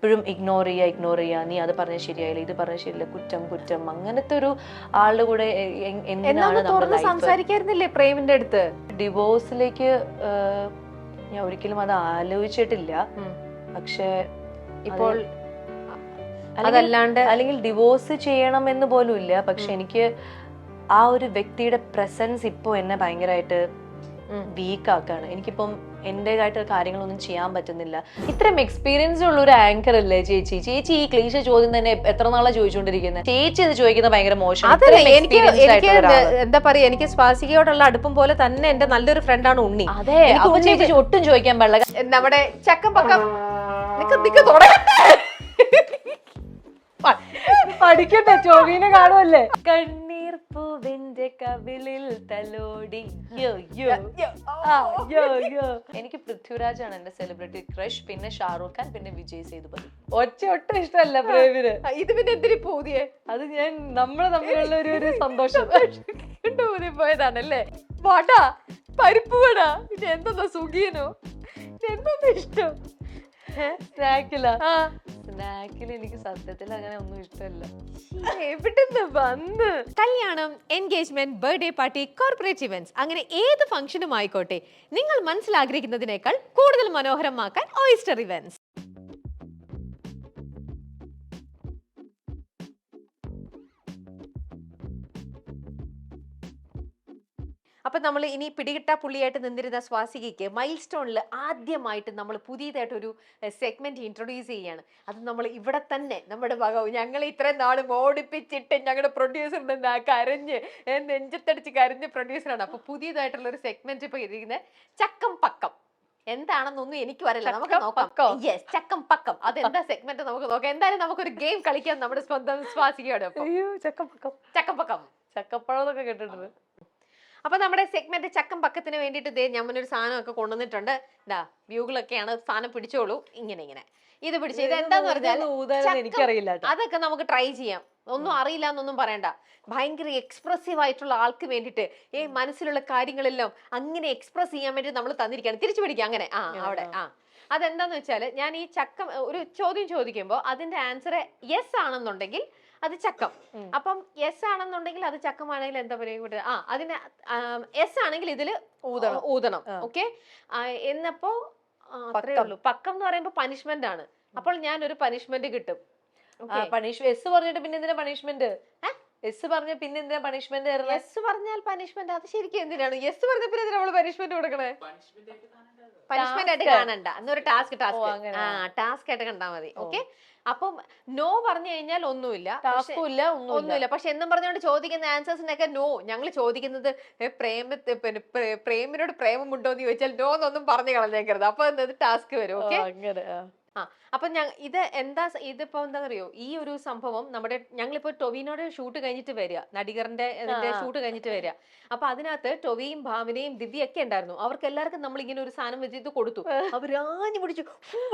എപ്പോഴും ഇഗ്നോർ ചെയ്യുക, നീ അത് പറഞ്ഞ ശരിയായില്ല, ഇത് പറഞ്ഞ ശരിയില്ല, കുറ്റം അങ്ങനത്തെ ഒരു ആളുടെ കൂടെ എന്തിനാണ് സംസാരിക്കായിരുന്നില്ലേ പ്രേമിന്റെ അടുത്ത്? ഡിവോഴ്സിലേക്ക് ഞാൻ ഒരിക്കലും അത് ആലോചിച്ചിട്ടില്ല. പക്ഷെ ഇപ്പോൾ അല്ലെങ്കിൽ ഡിവോഴ്സ് ചെയ്യണം എന്ന് പോലും ഇല്ല. പക്ഷെ എനിക്ക് ആ ഒരു വ്യക്തിയുടെ പ്രസൻസ് ഇപ്പൊ എന്നെ ഭയങ്കരമായിട്ട് വീക്കാക്കാണ്. എനിക്കിപ്പം എന്റേതായിട്ട് കാര്യങ്ങളൊന്നും ചെയ്യാൻ പറ്റുന്നില്ല. ഇത്രയും എക്സ്പീരിയൻസ് ഉള്ള ഒരു ആങ്കർ അല്ലേ ചേച്ചി ഈ ക്ലീശ ചോദ്യം തന്നെ എത്ര നാളെ ചോദിച്ചുകൊണ്ടിരിക്കുന്നത്? ചേച്ചി ഇത് ചോദിക്കുന്നത് ഭയങ്കര മോശം. എനിക്ക് എന്താ പറയാ, എനിക്ക് സ്വാസികയോടുള്ള അടുപ്പം പോലെ തന്നെ എന്റെ നല്ലൊരു ഫ്രണ്ടാണ് ഉണ്ണി. അതെ, ചേച്ചി ഒട്ടും ചോദിക്കാൻ പാടില്ല. നമ്മുടെ ചക്കം പക്കം പഠിക്കട്ടെ, ചോവീനെ കാണുമല്ലേ. കണ്ണീർ പൂവിന്റെ കവിളിൽ തലോടി. എനിക്ക് പൃഥ്വിരാജാണ് എന്റെ സെലിബ്രിറ്റി ക്രഷ്, പിന്നെ ഷാറൂഖ് ഖാൻ, പിന്നെ വിജയ് സേതുപതി. ഒട്ടും ഇഷ്ടമല്ല പ്രേമിന്. ഇത് പിന്നെ എന്തിനു പോതിയേ? അത് ഞാൻ നമ്മള് തമ്മിലുള്ള ഒരു സന്തോഷം പോയതാണല്ലേ. വടാ, പരിപ്പ് വടാ, പിന്നെ എന്താ സുഖിയനോ, എന്താ ഇഷ്ടം? സ്നാക്കിൽ എനിക്ക് സത്യത്തിൽ അങ്ങനെ ഒന്നും ഇഷ്ടമല്ല. എവിടുന്ന് വന്ന് കല്യാണം, engagement, birthday party, corporate events, അങ്ങനെ ഏത് ഫംഗ്ഷനും ആയിക്കോട്ടെ, നിങ്ങൾ മനസ്സിലാഗ്രഹിക്കുന്നതിനേക്കാൾ കൂടുതൽ മനോഹരമാക്കാൻ ഓയിസ്റ്റർ ഇവന്റ്സ്. അപ്പൊ നമ്മൾ ഇനി പിടികിട്ടാ പുള്ളിയായിട്ട് നിന്നിരുന്ന സ്വാസികയ്ക്ക് മൈൽ സ്റ്റോണിൽ ആദ്യമായിട്ട് നമ്മൾ പുതിയതായിട്ട് ഒരു സെഗ്മെന്റ് ഇൻട്രൊഡ്യൂസ് ചെയ്യാണ്. അത് നമ്മൾ ഇവിടെ തന്നെ നമ്മുടെ ഞങ്ങൾ ഇത്രയും നാളും ഓടിപ്പിച്ചിട്ട് ഞങ്ങളുടെ പ്രൊഡ്യൂസറിന്റെ കരഞ്ഞ് നെഞ്ചത്തടിച്ച് കരഞ്ഞ പ്രൊഡ്യൂസറാണ്. അപ്പൊ പുതിയതായിട്ടുള്ള ഒരു സെഗ്മെന്റ് ഇപ്പൊ ഇരിക്കുന്നത് ചക്കം പക്കം. എന്താണെന്നൊന്നും എനിക്ക് വരില്ല, നമുക്ക് നോക്കാം. യെസ്, ചക്കം പക്കം. അതെന്താ സെഗ്മെന്റ് നമുക്ക് നോക്കാം. എന്തായാലും നമുക്കൊരു ഗെയിം കളിക്കാം നമ്മുടെ സ്വന്തം സ്വാസികയോടെ. ചക്കപ്പഴം കേട്ടിട്ടുണ്ട്. അപ്പൊ നമ്മുടെ സെഗ്മെന്റ് ചക്കം പക്കത്തിന് വേണ്ടിയിട്ട് ഞാൻ ഒരു സാധനമൊക്കെ കൊണ്ടുവന്നിട്ടുണ്ട്. വ്യൂകളൊക്കെയാണ്, സാധനം പിടിച്ചോളൂ. ഇങ്ങനെ ഇത് പിടിച്ച്, ഇത് എന്താന്ന് പറഞ്ഞാൽ എനിക്കറിയില്ല. അതൊക്കെ നമുക്ക് ട്രൈ ചെയ്യാം. ഒന്നും അറിയില്ല എന്നൊന്നും പറയണ്ട. ഭയങ്കര എക്സ്പ്രസീവ് ആയിട്ടുള്ള ആൾക്ക് വേണ്ടിയിട്ട് മനസ്സിലുള്ള കാര്യങ്ങളെല്ലാം അങ്ങനെ എക്സ്പ്രസ് ചെയ്യാൻ വേണ്ടി നമ്മൾ തന്നിരിക്കുകയാണ്. തിരിച്ചു പിടിക്കുക അങ്ങനെ. അവിടെ അതെന്താന്ന് വെച്ചാൽ, ഞാൻ ഈ ചക്കം ഒരു ചോദ്യം ചോദിക്കുമ്പോൾ അതിന്റെ ആൻസർ യെസ് ആണെന്നുണ്ടെങ്കിൽ അത് ചക്കം. അപ്പം യെസ് ആണെന്നുണ്ടെങ്കിൽ അത് ചക്കമാണെങ്കിൽ എന്താ പറയുക, അതിന് യെസ് ആണെങ്കിൽ ഇതില് ഊതണം. ഓക്കെ, എന്നപ്പോ അത്രേ ഉള്ളൂ. പക്കം എന്ന് പറയുമ്പോ പനിഷ്മെന്റ് ആണ്. അപ്പോൾ ഞാൻ ഒരു പനിഷ്മെന്റ് കിട്ടും. എസ് പറഞ്ഞിട്ട് പിന്നെ എന്തിനാ പണിഷ്മെന്റ്? എസ് പറഞ്ഞ പിന്നെ എന്തിനാ പണിഷ്മെന്റ്? എസ് പറഞ്ഞാൽ പനിഷ്മെന്റ്. അത് ശരിക്കും എന്തിനാണ് എസ് പറഞ്ഞ പിന്നെ നമ്മൾ പനിഷ്മെന്റ് കൊടുക്കണേ? പനിഷ്മെന്റ് ആയിട്ട് കാണണ്ട, എന്നൊരു ടാസ്ക് ആയിട്ട് കണ്ടാ മതി. ഓക്കെ, അപ്പം നോ പറഞ്ഞു കഴിഞ്ഞാൽ ഒന്നുമില്ല, പക്ഷെ എന്നും പറഞ്ഞുകൊണ്ട് ചോദിക്കുന്ന ആൻസേഴ്സിനൊക്കെ നോ. ഞങ്ങൾ ചോദിക്കുന്നത് പ്രേമിനോട് പ്രേമമുണ്ടോ എന്ന് ചോദിച്ചാൽ നോ എന്നൊന്നും പറഞ്ഞു കളഞ്ഞേക്കരുത്. അപ്പൊ എന്നത് ടാസ്ക് വരും. ഓക്കെ, അപ്പൊ ഇതിപ്പോ എന്താ അറിയോ, ഈ ഒരു സംഭവം ഞങ്ങളിപ്പോ ടൊവിനോടെ ഷൂട്ട് കഴിഞ്ഞിട്ട് വരിക, നടികറിന്റെ ഷൂട്ട് കഴിഞ്ഞിട്ട് വരിക. അപ്പൊ അതിനകത്ത് ടൊവിയും ഭാവനയും ദിവ്യൊക്കെ ഉണ്ടായിരുന്നു. അവർക്ക് എല്ലാവർക്കും നമ്മൾ ഇങ്ങനെ ഒരു സാധനം വെച്ചിട്ട് കൊടുത്തു. അവരാഞ്ഞു പിടിച്ചു.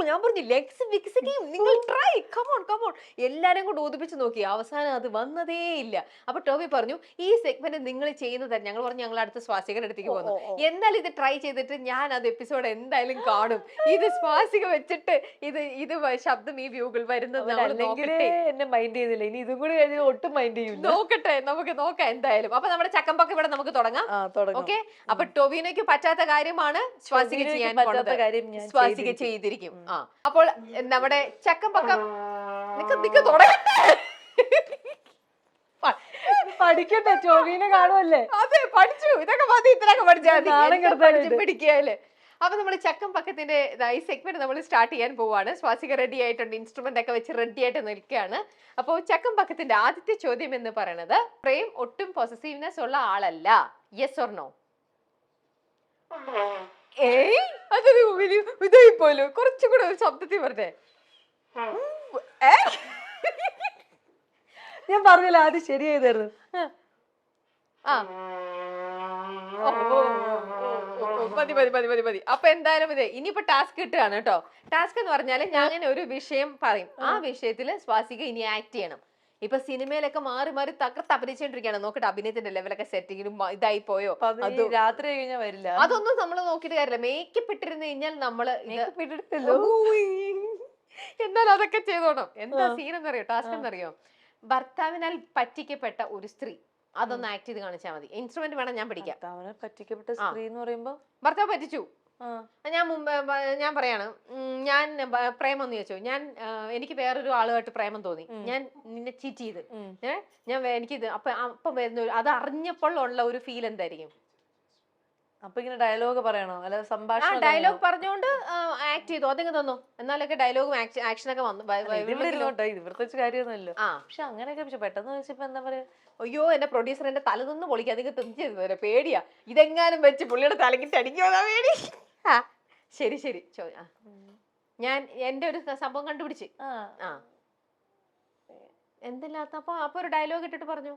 ഞാൻ പറഞ്ഞു ലെഗ്സ് വിക്സിക്കും, നിങ്ങൾ ട്രൈ, കമോൺ കമോൺ. എല്ലാരും കൊണ്ട് ഊതിപ്പിച്ച് നോക്കി. അവസാനം അത് വന്നതേ ഇല്ല. അപ്പൊ ടോവി പറഞ്ഞു, ഈ സെഗ്മെന്റ് നിങ്ങൾ ചെയ്യുന്നത്. ഞങ്ങൾ പറഞ്ഞു ഞങ്ങൾ അടുത്ത സ്വാസികയുടെ അടുത്തേക്ക് പോകുന്നു. എന്തായാലും ഇത് ട്രൈ ചെയ്തിട്ട് ഞാൻ അത് എപ്പിസോഡ് എന്തായാലും കാണും. ഇത് സ്വാസിക വെച്ചിട്ട് ഇത് ശബ്ദം ഈ വ്യൂകൾ വരുന്നത് എന്നെ മൈൻഡ് ചെയ്തില്ല. ഇനി ഇതും കൂടി കഴിഞ്ഞാൽ ഒട്ടും മൈൻഡ് ചെയ്യും. നോക്കട്ടെ, നമുക്ക് നോക്കാം എന്തായാലും. അപ്പൊ നമ്മുടെ ചക്കമ്പക്ക ഇവിടെ നമുക്ക് തുടങ്ങാം. ഓക്കെ, അപ്പൊ ടൊവിനോയ്ക്ക് പറ്റാത്ത കാര്യമാണ് സ്വാസിക ചെയ്യാൻ പറ്റാത്ത കാര്യം സ്വാസിക ചെയ്തിരിക്കും. അപ്പോൾ നമ്മുടെ ചക്കമ്പക്കം പഠിക്കട്ടെ, ടൊവിനെ കാണുമല്ലേ. അതെ, പഠിച്ചു. ഇതൊക്കെ മതി, ഇത്രയൊക്കെ പഠിച്ചാൽ പിടിക്കുകയല്ലേ. അപ്പൊ നമ്മൾ ചക്കം പക്കത്തിന്റെ ഈ സെഗ്മെന്റ് നമ്മൾ സ്റ്റാർട്ട് ചെയ്യാൻ പോവാണ്. സ്വാസിക റെഡി ആയിട്ടുണ്ട്, ഇൻസ്ട്രുമെന്റ് ഒക്കെ വെച്ച് റെഡി ആയിട്ട് നിൽക്കുകയാണ്. അപ്പോൾ ചക്കം പക്കത്തിന്റെ ആദ്യത്തെ ചോദ്യം എന്ന് പറയുന്നത്, പ്രേം ഒട്ടും പൊസസീവ്നെസ് ഉള്ള ആളല്ല, യെസ് ഓർ നോ? അതൊരു ഇതായി പോലും കുറച്ചുകൂടെ ഒരു ശബ്ദത്തിൽ പറഞ്ഞേ. ഞാൻ പറഞ്ഞില്ല ആദ്യം ശരിയായി തരുന്നു. മതി. അപ്പൊ എന്തായാലും ഇനിയിപ്പോ ടാസ്ക് കിട്ടുകയാണ് കേട്ടോ. ടാസ്ക് എന്ന് പറഞ്ഞാല് ഞാൻ ഒരു വിഷയം പറയും. ആ വിഷയത്തില് സ്വാസിക ഇനി ആക്ട് ചെയ്യണം. ഇപ്പൊ സിനിമയിലൊക്കെ മാറി മാറി തകർത്ത് അഭിനയിച്ചോണ്ടിരിക്കുകയാണ്. നോക്കട്ടെ, അഭിനയത്തിന്റെ ലെവലൊക്കെ സെറ്റിങ്ങിലും ഇതായി പോയോ, രാത്രി കഴിഞ്ഞാൽ വരില്ല. അതൊന്നും നമ്മൾ നോക്കിയിട്ട് കാര്യമില്ല. മേക്കപ്പ് ഇട്ടിരുന്ന് കഴിഞ്ഞാൽ നമ്മള് എന്നാലും അതൊക്കെ ചെയ്തോണം. എന്താ സീൻ എന്നറിയോ, ടാസ്ക് എന്നറിയോ? ഭർത്താവിനാൽ പറ്റിക്കപ്പെട്ട ഒരു സ്ത്രീ, അതൊന്ന് ആക്ട് ചെയ്ത് കാണിച്ചാൽ മതി. ഇൻസ്ട്രുമെന്റ് വേണം, ഞാൻ പിടിക്കാം. ഭർത്താവിനെ പറ്റിക്കപ്പെട്ട സ്ത്രീ എന്ന് പറയുമ്പോ ഭർത്താവ് പറ്റിച്ചു, ഞാൻ പറയാണ്, ഞാൻ പ്രേമം എന്ന് ചോദിച്ചു, എനിക്ക് വേറൊരു ആളുമായിട്ട് പ്രേമം തോന്നി, ഞാൻ നിന്നെ ചീറ്റ് ചെയ്ത്, എനിക്കിത് അപ്പം വരുന്ന അത് അറിഞ്ഞപ്പോൾ ഉള്ള ഒരു ഫീൽ എന്തായിരിക്കും? അപ്പൊ ഇങ്ങനെ ഡയലോഗ് പറയണോ, അല്ല സംഭാഷണം? ഡയലോഗ് പറഞ്ഞുകൊണ്ട് ആക്ട് ചെയ്തു, അതെങ്ങനെ തോന്നു? എന്നാലൊക്കെ ഡയലോഗും ആക്ഷനൊക്കെ വന്നു. പ്രത്യേകിച്ച് കാര്യമൊന്നുമല്ലോ. പക്ഷെ അങ്ങനെയൊക്കെ പെട്ടെന്ന് വെച്ചപ്പോ എന്താ പറയാ, അയ്യോ എന്റെ പ്രൊഡ്യൂസർ എന്റെ തല നിന്ന് പൊളിക്കുക, അതൊക്കെ തിരിച്ചു പേടിയാ, ഇതെങ്ങാനും വെച്ച് പുള്ളിയുടെ തലക്കിട്ട് അടിക്കുമോ പേടി. ശരി ശരി, ഞാൻ എന്റെ ഒരു സംഭവം കണ്ടുപിടിച്ച്. എന്തില്ലാത്ത അപ്പൊ ഒരു ഡയലോഗ് ഇട്ടിട്ട് പറഞ്ഞു.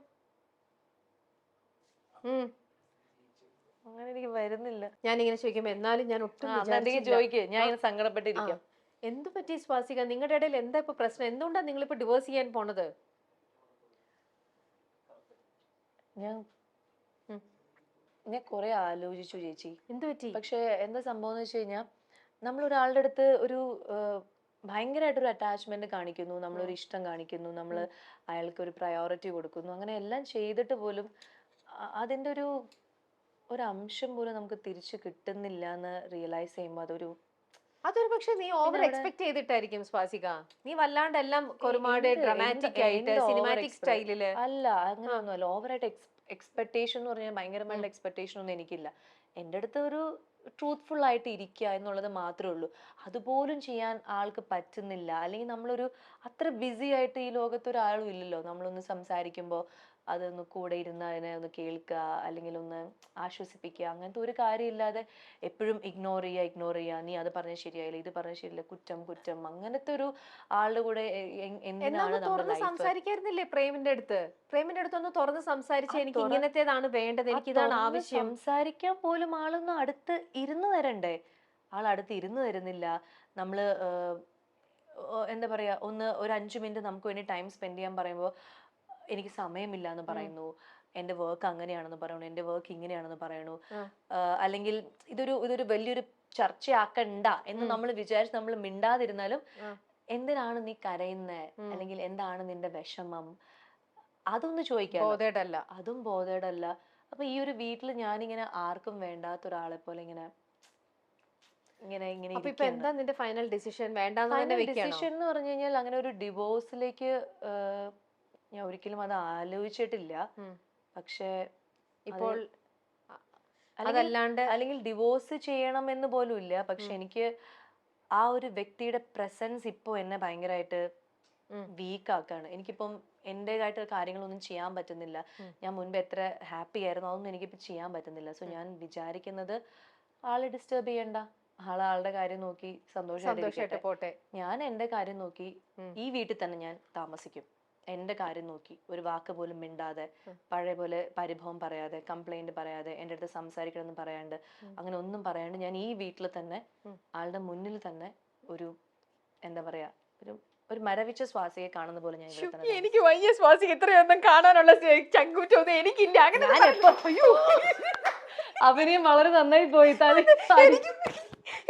അങ്ങനെ എനിക്ക് വരുന്നില്ല. ഞാനിങ്ങനെ ചോദിക്കുമ്പോ എന്നാലും ഞാൻ ഒട്ടും ചോദിക്കേ, ഞാൻ ഇങ്ങനെ സങ്കടപ്പെട്ടിരിക്കാം. എന്ത് പറ്റി സ്വാസിക, നിങ്ങളുടെ ഇടയിൽ എന്താ ഇപ്പൊ പ്രശ്നം? എന്തുകൊണ്ടാണ് നിങ്ങൾ ഇപ്പൊ ഡിവോഴ്സ് ചെയ്യാൻ പോണത്? ഞാൻ കുറെ ആലോചിച്ചു ചേച്ചി. എന്ത് പറ്റി? പക്ഷെ എന്താ സംഭവം എന്ന് വെച്ച് കഴിഞ്ഞാൽ, നമ്മൾ ഒരാളുടെ അടുത്ത് ഒരു ഭയങ്കരമായിട്ടൊരു അറ്റാച്ച്മെന്റ് കാണിക്കുന്നു, നമ്മളൊരു ഇഷ്ടം കാണിക്കുന്നു, നമ്മൾ അയാൾക്ക് ഒരു പ്രയോറിറ്റി കൊടുക്കുന്നു, അങ്ങനെ എല്ലാം ചെയ്തിട്ട് പോലും അതിന്റെ ഒരു അംശം പോലും നമുക്ക് തിരിച്ചു കിട്ടുന്നില്ല എന്ന് റിയലൈസ് ചെയ്യുമ്പോൾ അതൊരു പക്ഷെ നീ ഓവർ എക്സ്പെക്ട് ചെയ്തിട്ടായിരിക്കും സ്വാസിക. നീ വല്ലാണ്ട് എല്ലാം ഒരുപാട് ഡ്രമാറ്റിക് ആയിട്ട് സിനിമാറ്റിക് സ്റ്റൈലില്. അല്ല, അങ്ങനെയൊന്നുമല്ല. ഓവറായിട്ട് എക്സ്പെക്ടേഷൻ എന്ന് പറഞ്ഞാൽ ഭയങ്കരമായിട്ടുള്ള എക്സ്പെക്ടേഷൻ ഒന്നും എനിക്കില്ല. എൻ്റെ അടുത്ത് ഒരു ട്രൂത്ത്ഫുൾ ആയിട്ട് ഇരിക്കുക എന്നുള്ളത് മാത്രമേ ഉള്ളൂ. അതുപോലും ചെയ്യാൻ ആൾക്ക് പറ്റുന്നില്ല. അല്ലെങ്കിൽ നമ്മളൊരു അത്ര ബിസി ആയിട്ട് ഈ ലോകത്ത് ഒരാളും ഇല്ലല്ലോ. നമ്മളൊന്ന് സംസാരിക്കുമ്പോൾ അതൊന്ന് കൂടെ ഇരുന്ന് അതിനെ ഒന്ന് കേൾക്കുക, അല്ലെങ്കിൽ ഒന്ന് ആശ്വസിപ്പിക്കുക, അങ്ങനത്തെ ഒരു കാര്യമില്ലാതെ എപ്പോഴും ഇഗ്നോർ ചെയ്യുക, നീ അത് പറഞ്ഞ ശരിയായില്ല, ഇത് പറഞ്ഞ ശരിയില്ല, കുറ്റം, അങ്ങനത്തെ ഒരു ആളുടെ കൂടെ എന്തിനാണ് തുറന്ന് സംസാരിക്കായിരുന്നില്ലേ പ്രേമിന്റെ അടുത്ത് ഒന്ന് തുറന്ന് സംസാരിച്ച് എനിക്ക് ഇങ്ങനത്തേതാണ് വേണ്ടത്, എനിക്ക് ഇതാണ് ആവശ്യം. സംസാരിക്കാൻ പോലും ആളൊന്നും അടുത്ത് ഇരുന്ന് തരണ്ടേ? ആൾ അടുത്ത് ഇരുന്ന് തരുന്നില്ല. നമ്മള് എന്താ പറയാ, ഒരു 5 മിനിറ്റ് നമുക്ക് വേണ്ടി ടൈം സ്പെൻഡ് ചെയ്യാൻ പറയുമ്പോൾ എനിക്ക് സമയമില്ല എന്ന് പറയുന്നു, എന്റെ വർക്ക് അങ്ങനെയാണെന്ന് പറയണു, എന്റെ വർക്ക് ഇങ്ങനെയാണെന്ന് പറയണു. അല്ലെങ്കിൽ ഇതൊരു വലിയൊരു ചർച്ചയാക്കണ്ട എന്ന് നമ്മൾ വിചാരിച്ച് നമ്മൾ മിണ്ടാതിരുന്നാലും എന്തിനാണ് നീ കരയുന്നേ, അല്ലെങ്കിൽ എന്താണ് നിന്റെ വിഷമം, അതൊന്ന് ചോദിക്കാം. അതും ബോധേഡല്ല. അപ്പൊ ഈ ഒരു വീട്ടിൽ ഞാനിങ്ങനെ ആർക്കും വേണ്ടാത്ത ഒരാളെ പോലെ ഇങ്ങനെ എന്താ നിന്റെ ഫൈനൽ ഡിസിഷൻ? ഡിസിഷൻ എന്ന് പറഞ്ഞു കഴിഞ്ഞാൽ അങ്ങനെ ഒരു ഡിവോഴ്സിലേക്ക് ഞാൻ ഒരിക്കലും അത് ആലോചിച്ചിട്ടില്ല. പക്ഷെ ഇപ്പോൾ അല്ലെങ്കിൽ ഡിവോഴ്സ് ചെയ്യണം എന്ന് പോലും ഇല്ല. പക്ഷെ എനിക്ക് ആ ഒരു വ്യക്തിയുടെ പ്രസൻസ് ഇപ്പൊ എന്നെ ഭയങ്കരമായിട്ട് വീക്ക് ആക്കാണ്. എനിക്കിപ്പം എന്റേതായിട്ട് കാര്യങ്ങളൊന്നും ചെയ്യാൻ പറ്റുന്നില്ല. ഞാൻ മുൻപ് എത്ര ഹാപ്പി ആയിരുന്നു, അതൊന്നും എനിക്കിപ്പോ ചെയ്യാൻ പറ്റുന്നില്ല. സോ ഞാൻ വിചാരിക്കുന്നത് ആളെ ഡിസ്റ്റർബ് ചെയ്യണ്ട, ആളുടെ കാര്യം നോക്കി സന്തോഷമായിട്ട് പോട്ടെ. ഞാൻ എന്റെ കാര്യം നോക്കി ഈ വീട്ടിൽ തന്നെ ഞാൻ താമസിക്കും. എന്റെ കാര്യം നോക്കി ഒരു വാക്ക് പോലും മിണ്ടാതെ, പഴയ പോലെ പരിഭവം പറയാതെ, കംപ്ലൈന്റ് പറയാതെ, എൻ്റെ അടുത്ത് സംസാരിക്കണമെന്ന് പറയാണ്ട്, അങ്ങനെ ഒന്നും പറയാണ്ട് ഞാൻ ഈ വീട്ടിൽ തന്നെ ആളുടെ മുന്നിൽ തന്നെ ഒരു എന്താ പറയാ, ഒരു മരവിച്ച സ്വാസിയെ കാണുന്ന പോലെ ഞാൻ ഇവിടെ തന്നെ. എനിക്ക് വയ്യ സ്വാസിക, ഇത്രയൊന്നും കാണാനുള്ള ചങ്കൂറ്റൊന്നും എനിക്കില്ല. അഭിനയം വളരെ നന്നായി പോയി.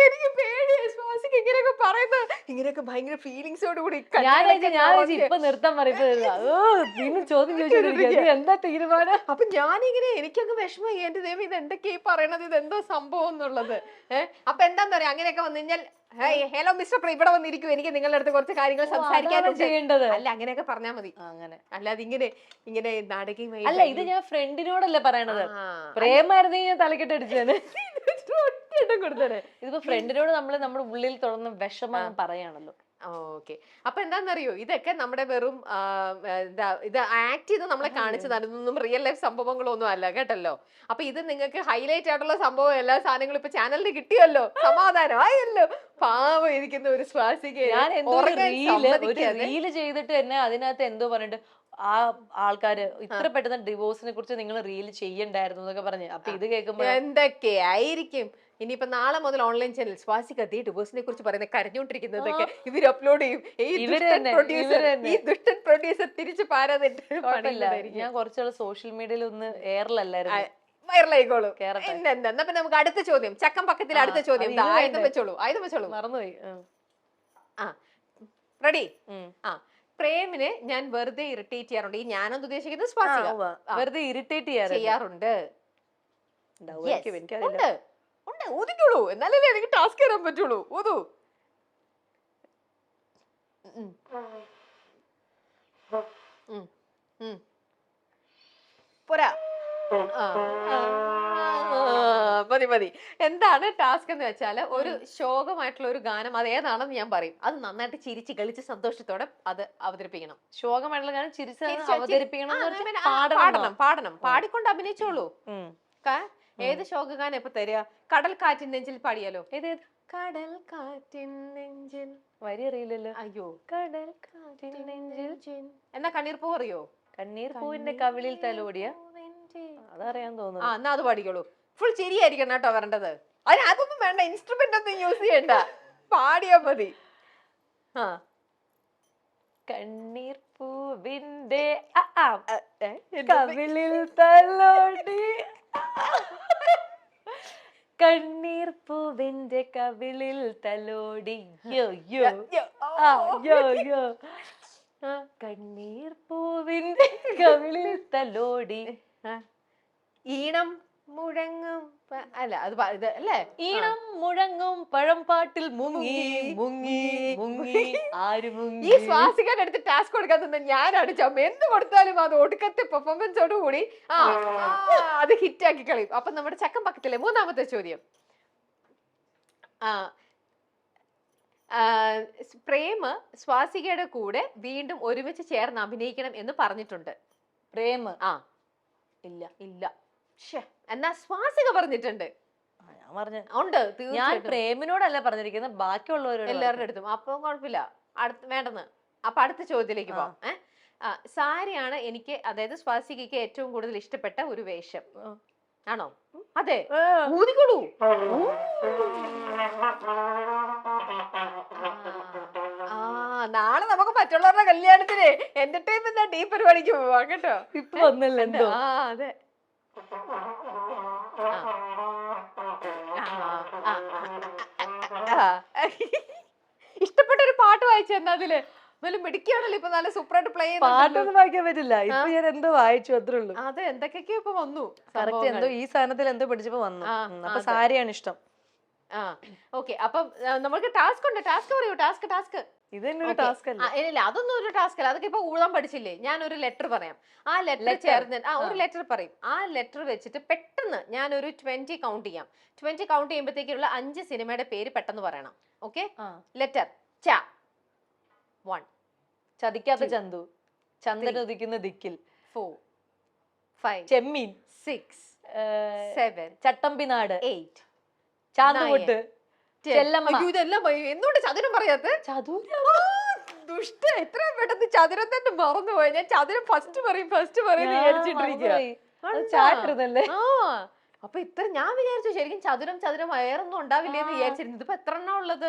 എനിക്ക് പേടിയാ സ്വാസിക ഇങ്ങനെയൊക്കെ പറയുന്നത്, ഇങ്ങനെയൊക്കെ ഭയങ്കര ഫീലിങ്സോട് കൂടി. ഞാൻ ഇപ്പൊ നിർത്താൻ പറയുന്നത് ചോദ്യം ചോദിച്ചു എന്താ തീരുമാനം. അപ്പൊ ഞാനിങ്ങനെ എനിക്കങ്ങ് വിഷമമായി, എന്റെ ദൈവം ഇത് എന്തൊക്കെയാ പറയണത്, ഇതെന്തോ സംഭവം എന്നുള്ളത്. അപ്പൊ എന്താന്ന് പറയാ, അങ്ങനെയൊക്കെ വന്നു കഴിഞ്ഞാൽ ഹലോ മിസ്റ്റർ പ്രേ, ഇവിടെ വന്നിരിക്കും, എനിക്ക് നിങ്ങളുടെ അടുത്ത് കുറച്ച് കാര്യങ്ങൾ സംസാരിക്കാനുണ്ട്. അല്ല അങ്ങനെയൊക്കെ പറഞ്ഞാൽ മതി. അങ്ങനെ അല്ലാതെ ഇങ്ങനെ നാടകീയമായി അല്ല. ഇത് ഞാൻ ഫ്രണ്ടിനോടല്ലേ പറയണത്. പ്രേമായിരുന്നു ഞാൻ തലക്കെട്ട് അടിച്ചത് കൊടുത്തത്. ഇതിപ്പോ ഫ്രണ്ടിനോട് നമ്മുടെ ഉള്ളിൽ തുറന്ന് വിഷമം പറയാണല്ലോ. ഓക്കെ. അപ്പൊ എന്താന്നറിയോ, ഇതൊക്കെ നമ്മുടെ വെറും ഇത് ആക്ട് ചെയ്ത് നമ്മളെ കാണിച്ചതാണ്. ഇതൊന്നും റിയൽ ലൈഫ് സംഭവങ്ങളൊന്നും അല്ല കേട്ടല്ലോ. അപ്പൊ ഇത് നിങ്ങൾക്ക് ഹൈലൈറ്റ് ആയിട്ടുള്ള സംഭവം എല്ലാ സാധനങ്ങളും ഇപ്പൊ ചാനലിൽ കിട്ടിയല്ലോ, സമാധാനമായല്ലോ. പാവം ഇരിക്കുന്ന ഒരു സ്വാസിക. ഞാൻ റീല് ചെയ്തിട്ട് തന്നെ അതിനകത്ത് എന്തോ പറഞ്ഞിട്ട് ആ ആൾക്കാര് ഇത്ര പെട്ടെന്ന് ഡിവോഴ്സിനെ കുറിച്ച് നിങ്ങൾ റീൽ ചെയ്യണ്ടായിരുന്നു എന്നൊക്കെ പറഞ്ഞു. അപ്പൊ ഇത് കേൾക്കുമ്പോ എന്തൊക്കെയായിരിക്കും. ഇനിയിപ്പോ നാളെ മുതൽ ഓൺലൈൻ ചാനൽ സ്വാസിക ഡിവോഴ്സിനെ കുറിച്ച് പറയുന്നത് കരഞ്ഞോണ്ടിരിക്കുന്നതൊക്കെ ഇവർ അപ്ലോഡ് ചെയ്യും. ഈ ദുഷ്ടൻ പ്രൊഡ്യൂസർ തിരിച്ചു പാരാതിട്ട്. ഞാൻ കുറച്ചുള്ള സോഷ്യൽ മീഡിയയിൽ ഒന്ന് എയറിലല്ലായിരുന്നു, വൈറലായിക്കോളൂ. എന്നാ നമുക്ക് അടുത്ത ചോദ്യം, ചക്കം പക്കത്തിൽ അടുത്ത ചോദ്യം. ആയുധം വെച്ചോളൂ. മറന്നുപോയി. റെഡി? ആ, പ്രേമിനെ ഞാൻ വെറുതെ ഇറിറ്റേറ്റ് ചെയ്യാറുണ്ട്. ഈ ഞാനെന്ന് ഉദ്ദേശിക്കുന്നത് സ്വാസിക. വെറുതെ ഇറിറ്റേറ്റ് ചെയ്യാറുണ്ട്. എനിക്കറിയില്ല. ഉണ്ട് ഉണ്ട്, ഊതിക്കോളൂ, എന്നാലല്ലേ എനിക്ക് ടാസ്ക് തരാൻ പറ്റുള്ളൂ. ഊതു. പോരാ. മതി മതി. എന്താണ് ടാസ്ക് എന്ന് വെച്ചാല് ഒരു ശോകമായിട്ടുള്ള ഒരു ഗാനം, അത് ഏതാണെന്ന് ഞാൻ പറയും. അത് നന്നായിട്ട് ചിരിച്ച് കളിച്ച് സന്തോഷത്തോടെ അത് അവതരിപ്പിക്കണം. ശോകമായിട്ടുള്ള ഗാനം ചിരിച്ച് ചിരിച്ച് അവതരിപ്പിക്കണം എന്ന് ആ, പറഞ്ഞാൽ പാടണം പാടണം, പാടിക്കൊണ്ട് അഭിനയിച്ചോളൂ. ഏത് ശോകഗാനം ഇപ്പൊ തരിക? കടൽ കാറ്റിൻ നെഞ്ചിൽ പാടിയാലോ? ഏത് കടൽ കാറ്റിൻ നെഞ്ചിൽ. വരി അറിയില്ലല്ലോ. അയ്യോ, കടൽ കാറ്റിൻ നെഞ്ചിൽ. എന്നാ കണ്ണീർ പൂ അറിയോ? കണ്ണീർ പൂവിന്റെ കവിളിൽ തലോടിയ, അതറിയാൻ തോന്നുന്നു. ആ, എന്നാ അത് പാടിക്കോളൂ. ഫുൾ ചിരിയായിരിക്കണം കേട്ടോ വരേണ്ടത്. അതൊന്നും വേണ്ട, ഇൻസ്ട്രുമെന്റ് ഒന്നും യൂസ് ചെയ്യണ്ട, പാടിയാ മതി. ആ, കണ്ണീർ പൂവിന്റെ കവിളിൽ തലോടി, കണ്ണീർ പൂവിന്റെ കവിളിൽ തലോടി, യോ യോ യോ യോ, കണ്ണീർ പൂവിന്റെ കവിളിൽ തലോടി, ഈണം മുഴങ്ങും അല്ല അത് ഇത് അല്ലേ? ഈണം മുഴങ്ങും പഴംപാട്ടിൽ മുങ്ങി മുങ്ങി മുങ്ങി ആര് മുങ്ങി. ഈ സ്വാസികയുടെ അടുത്ത് ടാസ്ക് കൊടുക്കാത്ത ഞാനാണ് ചമ്മ. എന്ത് കൊടുത്താലും അത് ഒടുക്കത്തെ പെർഫോമൻസോട് കൂടി അത് ഹിറ്റ് ആക്കി കളയും. അപ്പൊ നമ്മുടെ ചക്കം പക്കത്തിലെ മൂന്നാമത്തെ ചോദ്യം. പ്രേമ സ്വാസികയുടെ കൂടെ വീണ്ടും ഒരുമിച്ച് ചേർന്ന് അഭിനയിക്കണം എന്ന് പറഞ്ഞിട്ടുണ്ട്. പ്രേമ ഇല്ല ഇല്ല. എന്നാ സ്വാസിക പറഞ്ഞിട്ടുണ്ട്. ഉണ്ട്, ഞാൻ പ്രേമിനോടല്ല പറഞ്ഞിരിക്കുന്നത്, ബാക്കിയുള്ളവരോട്, എല്ലാവരുടെ അടുത്തും. അപ്പൊ കുഴപ്പമില്ല, വേണ്ടെന്ന്. അപ്പൊ അടുത്ത ചോദ്യത്തിലേക്ക് പോവാം. സാരിയാണ് എനിക്ക്, അതായത് സ്വാസികയ്ക്ക് ഏറ്റവും കൂടുതൽ ഇഷ്ടപ്പെട്ട ഒരു വേഷം ആണോ? അതെ, ഊതിക്കൊള്ളൂ. നാളെ നമുക്ക് മറ്റുള്ളവരുടെ കല്യാണത്തിന് എന്റർടൈൻമെന്റ് ഈ പരിപാടിക്ക് പോവാം കേട്ടോ. ഇപ്പൊ വന്നല്ലോ. അതെ. ഇഷ്ടപ്പെട്ട ഒരു പാട്ട് വായിച്ചു എന്നാ അതില് നല്ല മിടിക്കാണല്ലോ. ഇപ്പൊ നല്ല സൂപ്പറായിട്ട് പ്ലേ ചെയ്യുന്ന പാട്ടൊന്നും വായിക്കാൻ പറ്റില്ല. ഇപ്പൊ ഞാൻ എന്തോ വായിച്ചു അത്രേ ഉള്ളൂ. അതെ, എന്തൊക്കെയൊക്കെയോ ഇപ്പൊ വന്നു. കറക്റ്റ് എന്തോ ഈ സാധനത്തിൽ എന്തോ പഠിച്ചപ്പോ വന്നു. അപ്പൊ സാരിയാണ് ഇഷ്ടം. ഓക്കെ, അപ്പം നമുക്ക് ടാസ്ക് ഉണ്ട്. ടാസ്ക് പറയൂ. ടാസ്ക് ടാസ്ക് ഇത് തന്നെ ഒരു ടാസ്ക് അല്ല. ഇല്ല, അതൊന്നും ഒരു ടാസ്ക് അല്ല. അതൊക്കെ ഇപ്പൊ ഊതാൻ പഠിച്ചില്ലേ? ഞാൻ ഒരു ലെറ്റർ പറയാം. ആ ലെറ്റർ ചേർന്ന് ഒരു ലെറ്റർ പറയും. ആ ലെറ്റർ വെച്ചിട്ട് പെട്ടെന്ന് ഞാൻ ഒരു 20 കൗണ്ട് ചെയ്യാം. 20 കൗണ്ട് ചെയ്യുമ്പോഴത്തേക്കുള്ള 5 സിനിമയുടെ പേര് പെട്ടെന്ന് പറയണം. ഓക്കെ, ലെറ്റർ ച. 1, ചതിക്കാത്ത ചന്തു, ചന്ദ്രൻ ഉദിക്കുന്ന ദിക്കിൽ. 4, 5, ചെമ്മീൻ. 6, 7, ചട്ടമ്പിനാട്. 8, ചാന്തുകൊട്ട്, ചെല്ലമ്മ. ഇതെല്ലാം എന്തുകൊണ്ട് ചതുരം പറയാത്ത? ചതുരം. ദുഷ്ട, എത്രയും പെട്ടെന്ന് ചതുരം തന്നെ മറന്നുപോയി. ഞാൻ ചതുരം ഫസ്റ്റ് പറയും വിചാരിച്ചിട്ടിരിക്കുക. അപ്പൊ ഇത്ര ഞാൻ വിചാരിച്ചു ശരിക്കും ചതുരം ചതുരം വേറൊന്നും ഉണ്ടാവില്ലേന്ന് വിചാരിച്ചിരുന്നു. ഇതിപ്പോ എത്ര എണ്ണം ഉള്ളത്?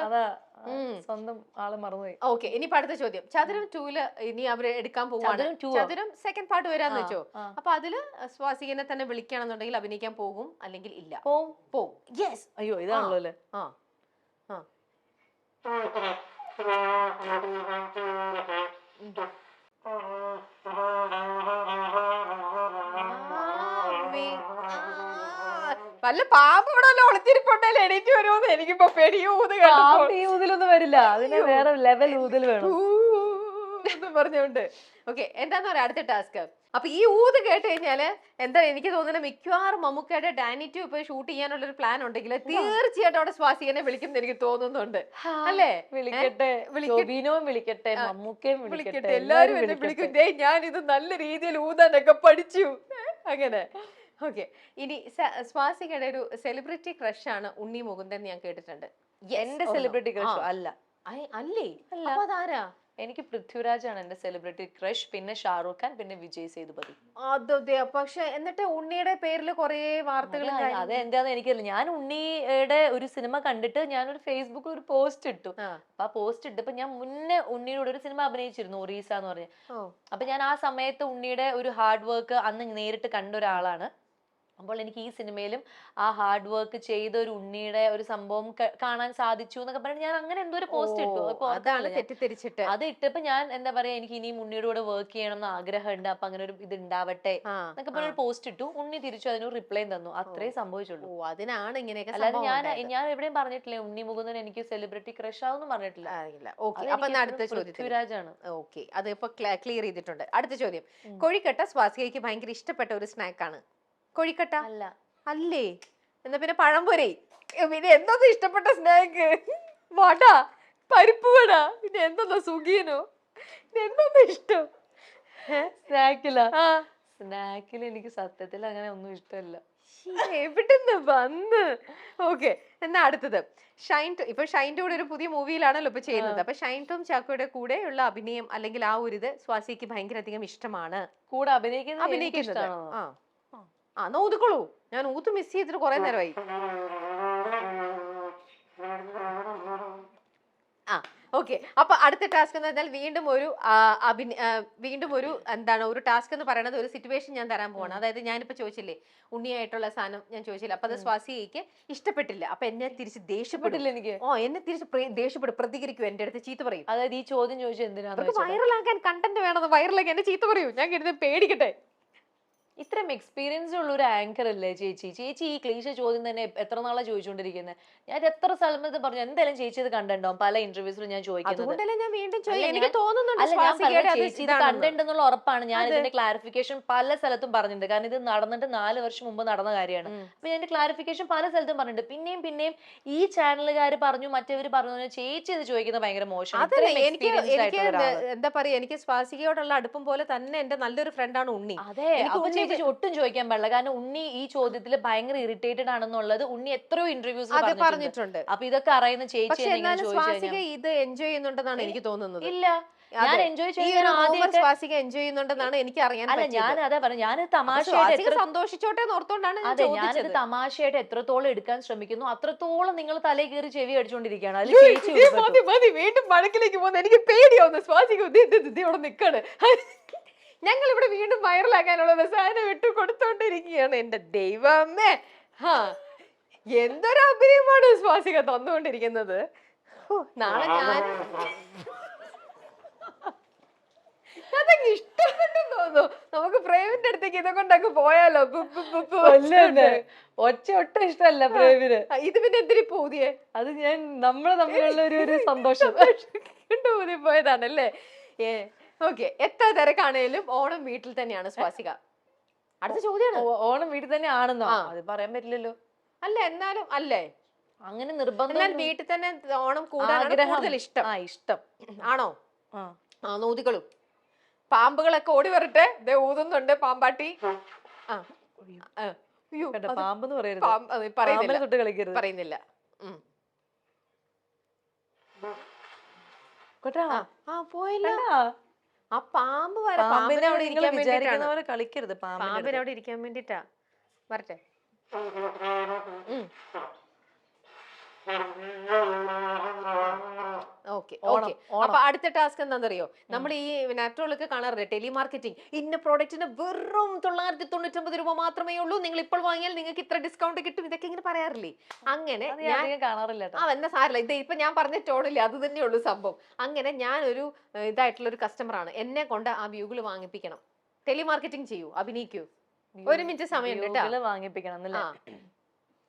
സ്വന്തം ആള് മറന്നുപോയി. ഓക്കെ, ഇനി അടുത്ത ചോദ്യം. ചതുരം 2 ഇനി അവര് എടുക്കാൻ പോവാണ്. ചതുരം സെക്കൻഡ് പാർട്ട് വരാന്ന് വെച്ചോ. അപ്പൊ അതില് സ്വാസികനെ തന്നെ വിളിക്കുകയാണെന്നുണ്ടെങ്കിൽ അഭിനയിക്കാൻ പോകും, അല്ലെങ്കിൽ ഇല്ല? പോകും. യെസ്. അയ്യോ, ഇതാണല്ലോ അല്ലേ? വല്ല പാമ്പ് ഇവിടെ ഒളിച്ചിരിപ്പുണ്ടല്ലേ എണീറ്റ് വരുമോന്ന് എനിക്കിപ്പോ പെടിയൂത്. ഊതിലൊന്നും വരില്ല, അതിന് വേറെ ലെവൽ ഊതിൽ വേണം പറഞ്ഞോണ്ട്. ഓക്കെ, എന്താന്ന് പറയാ അടുത്ത ടാസ്ക്. അപ്പൊ ഈ ഊത് കേട്ട് കഴിഞ്ഞാല് എന്താ എനിക്ക് തോന്നുന്നത്, മിക്കവാറും മമ്മൂക്കയുടെ ഡാനി 2 ഇപ്പൊ ഷൂട്ട് ചെയ്യാനുള്ള ഒരു പ്ലാൻ ഉണ്ടെങ്കിൽ തീർച്ചയായിട്ടും അവിടെ സ്വാസികനെ വിളിക്കും എനിക്ക് തോന്നുന്നുണ്ട്. അല്ലേ? വിളിക്കട്ടെ, വിളിക്കട്ടെ, മമ്മൂക്കയും വിളിക്കട്ടെ, എല്ലാരും എന്നെ വിളിക്കും. ഞാൻ ഇത് നല്ല രീതിയിൽ ഊതാനൊക്കെ പഠിച്ചു. അങ്ങനെ. ഓക്കെ, ഇനി സ്വാസികയുടെ ഒരു സെലിബ്രിറ്റി ക്രഷ് ആണ് ഉണ്ണി മുകുന്ദൻ, ഞാൻ കേട്ടിട്ടുണ്ട്. എന്റെ സെലിബ്രിറ്റി ക്രഷ് അല്ല. അല്ലേ? അതാരാ? എനിക്ക് പൃഥ്വിരാജ് ആണ് എന്റെ സെലിബ്രിറ്റി ക്രഷ്, പിന്നെ ഷാറൂഖ് ഖാൻ, പിന്നെ വിജയ് സേതുപതി. അതെ, പക്ഷെ എന്നിട്ട് ഉണ്ണിയുടെ പേരിൽ കുറെ വാർത്തകൾ. അതെന്താന്ന് എനിക്കറിയില്ല. ഞാൻ ഉണ്ണിയുടെ ഒരു സിനിമ കണ്ടിട്ട് ഞാനൊരു ഫേസ്ബുക്കിൽ ഒരു പോസ്റ്റ് ഇട്ടു. അപ്പൊ ആ പോസ്റ്റ് ഇട്ടപ്പോ ഞാൻ മുന്നേ ഉണ്ണിയോട് ഒരു സിനിമ അഭിനയിച്ചിരുന്നു, ഒറീസ എന്ന് പറഞ്ഞ. അപ്പൊ ഞാൻ ആ സമയത്ത് ഉണ്ണിയുടെ ഒരു ഹാർഡ് വർക്ക് അന്ന് നേരിട്ട് കണ്ട ഒരാളാണ്. അപ്പോൾ എനിക്ക് ഈ സിനിമയിലും ആ ഹാർഡ് വർക്ക് ചെയ്ത ഒരു ഉണ്ണിയുടെ ഒരു സംഭവം കാണാൻ സാധിച്ചു എന്നൊക്കെ പറഞ്ഞിട്ട് ഞാൻ അങ്ങനെ എന്തോ ഒരു പോസ്റ്റ് ഇട്ടു. അതാണ് തെറ്റിദ്ധരിച്ചിട്ട് അത് ഇട്ടപ്പോ ഞാൻ എന്താ പറയാ, എനിക്ക് ഇനിയും ഉണ്ണിയുടെ കൂടെ വർക്ക് ചെയ്യണം എന്ന് ആഗ്രഹമുണ്ട്, അപ്പൊ അങ്ങനെ ഒരു ഇത് ഉണ്ടാവട്ടെ എന്നൊക്കെ പറഞ്ഞ ഒരു പോസ്റ്റ് ഇട്ടു. ഉണ്ണി തിരിച്ചു അതിനൊരു റിപ്ലൈ തന്നു. അത്രേ സംഭവിച്ചുള്ളൂ. അതിനാണ് ഇങ്ങനെയൊക്കെ. അല്ലാതെ ഞാൻ എവിടെയും പറഞ്ഞിട്ടില്ല ഉണ്ണി മുകുന്ദൻ എനിക്ക് സെലിബ്രിറ്റി ക്രഷ് ആവെന്നും പറഞ്ഞിട്ടില്ല. പൃഥ്വിരാജാണ്. ഓക്കെ, അത് ഇപ്പൊ ക്ലിയർ ചെയ്തിട്ടുണ്ട്. അടുത്ത ചോദ്യം, കൊഴിക്കട്ട സ്വാസികയ്ക്ക് ഭയങ്കര ഇഷ്ടപ്പെട്ട ഒരു സ്നാക്ക് ആണ്. കൊഴിക്കട്ട അല്ല. അല്ലേ? എന്നാ പിന്നെ പഴംപൊരി. പിന്നെ എന്തോന്ന് ഇഷ്ടപ്പെട്ട സ്നാക്ക്? വട, പരിപ്പ് വട, പിന്നെ എന്തോന്നാ സുഖിയനോ, എന്തോന്ന് ഇഷ്ടം സ്നാക്കിൽ എനിക്ക് സത്യത്തിൽ അങ്ങനെ ഒന്നും ഇഷ്ടമല്ല. എവിടുന്ന് വന്ന്? ഓക്കെ, എന്നാ അടുത്തത് ഇപ്പൊ ഷൈൻ്റെ കൂടെ ഒരു പുതിയ മൂവിയിലാണല്ലോ ഇപ്പൊ ചെയ്യുന്നത്. അപ്പൊ ഷൈൻ ടോം ചാക്കോയുടെ കൂടെ ഉള്ള അഭിനയം അല്ലെങ്കിൽ ആ ഒരു ഇത് സ്വാസിക്ക് ഭയങ്കര അധികം ഇഷ്ടമാണ്. കൂടെ അഭിനയിക്കുന്നത് ആ ഊതുക്കോളൂ. ഞാൻ ഊത്ത് മിസ് ചെയ്തിട്ട് കുറെ നേരമായി. ഓക്കെ, അപ്പൊ അടുത്ത ടാസ്ക് എന്ന് പറഞ്ഞാൽ വീണ്ടും ഒരു എന്താണ് ഒരു ടാസ്ക് എന്ന് പറയുന്നത്, ഒരു സിറ്റുവേഷൻ ഞാൻ തരാൻ പോവാണ്. അതായത് ഞാനിപ്പോ ചോദിച്ചില്ലേ ഉണ്ണിയായിട്ടുള്ള സാധനം ഞാൻ ചോദിച്ചില്ല, അപ്പൊ അത് സ്വാസിക്ക് ഇഷ്ടപ്പെട്ടില്ല. അപ്പൊ എന്നെ തിരിച്ച് ദേഷ്യപ്പെട്ടില്ല. എനിക്ക് എന്നെ തിരിച്ച് ദേഷ്യപ്പെടും, പ്രതികരിക്കും, എന്റെ അടുത്ത് ചീത്ത പറയും. അതായത് ഈ ചോദ്യം ചോദിച്ചാൽ എന്തിനാണ് വൈറലാക്കാൻ കണ്ടന്റ് വേണം, വൈറലാക്കാൻ എന്നെ ചീത്ത പറയൂ. ഞാൻ കരുതി പേടിക്കട്ടെ. ഇത്രയും എക്സ്പീരിയൻസ് ഉള്ള ഒരു ആങ്കർ അല്ലേ ചേച്ചി? ചേച്ചി ഈ ക്ലീശ ചോദ്യം തന്നെ എത്ര നാളെ ചോദിച്ചുകൊണ്ടിരിക്കുന്നത്? ഞാൻ എത്ര സ്ഥലത്ത് പറഞ്ഞു എന്തായാലും ചേച്ചി ഇത് കണ്ടിട്ടുണ്ടാവും പല ഇന്റർവ്യൂസിലും ഞാൻ ചോദിക്കുന്നത്. കണ്ടന്റ് എന്നുള്ള ഉറപ്പാണ്. ഞാൻ ഇതിന്റെ ക്ലാരിഫിക്കേഷൻ പല സ്ഥലത്തും പറഞ്ഞിട്ടുണ്ട്. കാരണം ഇത് നടന്നിട്ട് 4 വർഷം മുമ്പ് നടന്ന കാര്യമാണ്. അപ്പൊ ഞാൻ ക്ലാരിഫിക്കേഷൻ പല സ്ഥലത്തും പറഞ്ഞിട്ടുണ്ട്. പിന്നെയും ഈ ചാനലുകാർ പറഞ്ഞു, മറ്റവര് പറഞ്ഞു, ചേച്ചി ഇത് ചോദിക്കുന്നത് ഭയങ്കര മോശം. എന്താ പറയാ, എനിക്ക് സ്വാസികയോടുള്ള അടുപ്പം പോലെ തന്നെ എന്റെ നല്ലൊരു ഫ്രണ്ടാണ് ഉണ്ണി. അതെ, ചേച്ചി ഒട്ടും ചോദിക്കാൻ പാടില്ല. കാരണം ഉണ്ണി ഈ ചോദ്യത്തിൽ ഭയങ്കര ഇറിറ്റേറ്റഡ് ആണെന്നുള്ളത് ഉണ്ണി എത്രയോ ഇന്റർവ്യൂസ് പറഞ്ഞിട്ടുണ്ട്. അപ്പൊ ഇതൊക്കെ അറിയുന്ന ചേച്ചി ഇത് എൻജോയ് ചെയ്യുന്നുണ്ടെന്നാണ് എനിക്ക് തോന്നുന്നത്. ഇല്ല, ഞാൻ എൻജോയ് ചെയ്യുന്നുണ്ടെന്നാണ് എനിക്ക് അറിയാൻ. ഞാൻ അതാ പറഞ്ഞു, ഞാൻ തമാശയായിട്ട് സന്തോഷിച്ചോട്ടെ ഓർത്തോണ്ടാണ്. അതെ, ഞാനിത് തമാശയായിട്ട് എത്രത്തോളം എടുക്കാൻ ശ്രമിക്കുന്നു അത്രത്തോളം നിങ്ങൾ തലേ കയറി ചെവി അടിച്ചോണ്ടിരിക്കുകയാണ്. അതിൽ വീണ്ടും വഴക്കിലേക്ക് പോകുന്നത് എനിക്ക് പേടിയാവുന്നു. സ്വാസിക ഇവിടെ നിൽക്കാണ്. ഞങ്ങൾ ഇവിടെ വീണ്ടും വൈറലാക്കാനുള്ള സാധനം വിട്ടു കൊടുത്തോണ്ടിരിക്കുകയാണ്. എന്റെ ദൈവമേ, എന്തൊരു അഭിനയമാണ് സ്വാസിക തന്നുകൊണ്ടിരിക്കുന്നത്. നാളെ ഞാൻ അതൊക്കെ ഇഷ്ടപ്പെട്ടെന്ന് തോന്നുന്നു. നമുക്ക് പ്രേമിന്റെ അടുത്തേക്ക് ഇതൊക്കെ പോയാലോ? ഒട്ടും ഇഷ്ടമല്ല പ്രേമിന്. ഇത് പിന്നെ എന്തിനു പോതിയേ? അത് ഞാൻ നമ്മള് തമ്മിലുള്ള ഒരു സന്തോഷം ഊതി പോയതാണല്ലേ. ഓക്കെ, എത്ര തിരക്കാണേലും ഓണം വീട്ടിൽ തന്നെയാണ് സ്വാസിക. അടുത്ത ചോദ്യമാണ്, ഓണം വീട്ടിൽ തന്നെ ആണെന്നോ? അത് പറയാൻ പറ്റില്ലല്ലോ. അല്ല എന്നാലും അല്ലേ, അങ്ങനെ നിർബന്ധം. വീട്ടിൽ തന്നെ ഓണം കൂടുതൽ ഇഷ്ടം. ഇഷ്ടം ആണോ? ഊതികളും പാമ്പുകളൊക്കെ ഓടി വരട്ടെ. ഊതുന്നുണ്ട് പാമ്പാട്ടി. പാമ്പെന്ന് പറയരുത്, പറയുന്നില്ല. പോയല്ലോ ആ പാമ്പ്. പാമ്പിനെ അവിടെ ഇരിക്കാൻ വേണ്ടിട്ടാ. വരട്ടെ. അപ്പൊ അടുത്ത ടാസ്ക് എന്താണെന്നറിയോ? നമ്മൾ ഈ നാറ്റോളൊക്കെ കാണാറുണ്ട് ടെലിമാർക്കറ്റിംഗ്. ഇന്ന പ്രോഡക്റ്റിന് വെറും 999 രൂപ മാത്രമേ ഉള്ളൂ, നിങ്ങൾ ഇപ്പോൾ വാങ്ങിയാൽ നിങ്ങൾക്ക് ഇത്ര ഡിസ്കൗണ്ട് കിട്ടും, ഇതൊക്കെ ഇങ്ങനെ പറയാറില്ലേ? അങ്ങനെ കാണാറില്ല. എന്നാ സാരല്ല, ഇത് ഇപ്പൊ ഞാൻ പറഞ്ഞ ടോണില്ലേ, അത് തന്നെയുള്ളൂ സംഭവം. അങ്ങനെ ഞാനൊരു ഇതായിട്ടുള്ള ഒരു കസ്റ്റമറാണ്, എന്നെ കൊണ്ട് ആ ബ്യൂഗിൾ വാങ്ങിപ്പിക്കണം. ടെലിമാർക്കറ്റിംഗ് ചെയ്യൂ, അഭിനയിക്കൂ. 1 മിനിറ്റ് സമയം വാങ്ങിപ്പിക്കണം.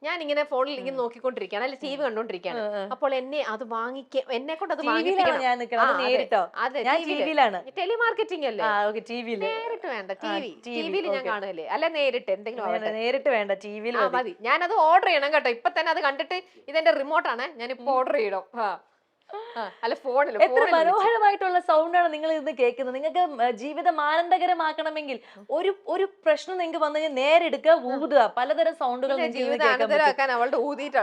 ഞാൻ ഇങ്ങനെ ഫോണിൽ ഇങ്ങനെ നോക്കിക്കൊണ്ടിരിക്കുകയാണ്, അല്ലെ TV കണ്ടോണ്ടിരിക്കുകയാണ്. അപ്പോൾ എന്നെ കൊണ്ട് അത് ടെലിമാർക്കറ്റിംഗ് അല്ലേ? നേരിട്ട് വേണ്ട, ടിവിയിൽ ഞാൻ കാണുമല്ലേ? അല്ല നേരിട്ട് എന്തെങ്കിലും നേരിട്ട് വേണ്ട, ടിവിയിൽ മതി. ഞാനത് ഓർഡർ ചെയ്യണം കേട്ടോ. ഇപ്പൊ തന്നെ അത് കണ്ടിട്ട് ഇതെന്റെ റിമോട്ടാണ്, ഞാൻ ഇപ്പൊ ഓർഡർ ചെയ്യണം. അല്ല ഫോണിൽ. എത്ര മനോഹരമായിട്ടുള്ള സൗണ്ടാണ് നിങ്ങൾ ഇന്ന് കേൾക്കുന്നത്. നിങ്ങൾക്ക് ജീവിതം ആനന്ദകരമാക്കണമെങ്കിൽ ഒരു പ്രശ്നം നിങ്ങൾക്ക് വന്നു കഴിഞ്ഞാൽ നേരെ എടുക്കുക, ഊതുക. പലതരം സൗണ്ടുകൾ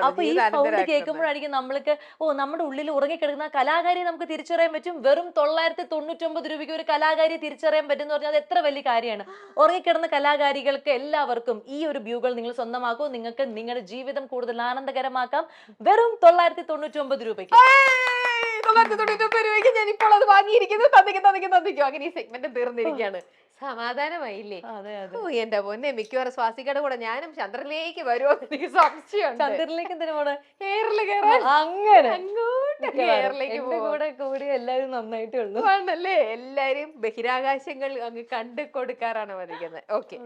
അപ്പൊ ഈ സൗണ്ട് കേൾക്കുമ്പോഴായിരിക്കും നമ്മൾക്ക് നമ്മുടെ ഉള്ളിൽ ഉറങ്ങിക്കിടക്കുന്ന കലാകാരിയെ നമുക്ക് തിരിച്ചറിയാൻ പറ്റും. വെറും 999 രൂപയ്ക്ക് ഒരു കലാകാരിയെ തിരിച്ചറിയാൻ പറ്റും എന്ന് പറഞ്ഞാൽ അത് എത്ര വലിയ കാര്യമാണ്. ഉറങ്ങിക്കിടന്ന കലാകാരികൾക്ക് എല്ലാവർക്കും ഈ ഒരു ബ്യൂകൾ നിങ്ങൾ സ്വന്തമാക്കൂ. നിങ്ങൾക്ക് നിങ്ങളുടെ ജീവിതം കൂടുതൽ ആനന്ദകരമാക്കാം വെറും 999 രൂപയ്ക്ക്. 999 രൂപയ്ക്ക് ഞാൻ ഇപ്പോൾ അത് വാങ്ങിയിരിക്കുന്നു. തന്നിക്കും. അങ്ങനെ ഈ സെഗ്മെന്റ് തീർന്നിരിക്കുകയാണ്. സമാധാനമായില്ലേ? അതെ അതെ. ഓ എന്റെ പൊന്നെ, മിക്കവാറും സ്വാസികയുടെ കൂടെ ഞാനും ചന്ദ്രനിലേക്ക് വരുമോ എനിക്ക് സംശയമുണ്ട്. ചന്ദ്രനിലേക്ക് എന്തിനു പോണേ? എയറിൽ കയറാൻ അങ്ങനെ അങ്ങോട്ട് മിക്കവാറും. എയറിലേക്ക് എന്റെ പോവാ. കൂടെ കൂടി എല്ലാരും നന്നായിട്ടേ ഉള്ളൂ. ആണല്ലേ? എല്ലാരും ബഹിരാകാശങ്ങൾ അങ്ങ് കണ്ടു കൊടുക്കാറാണ് പതിക്കുന്നത്. ഓക്കെ.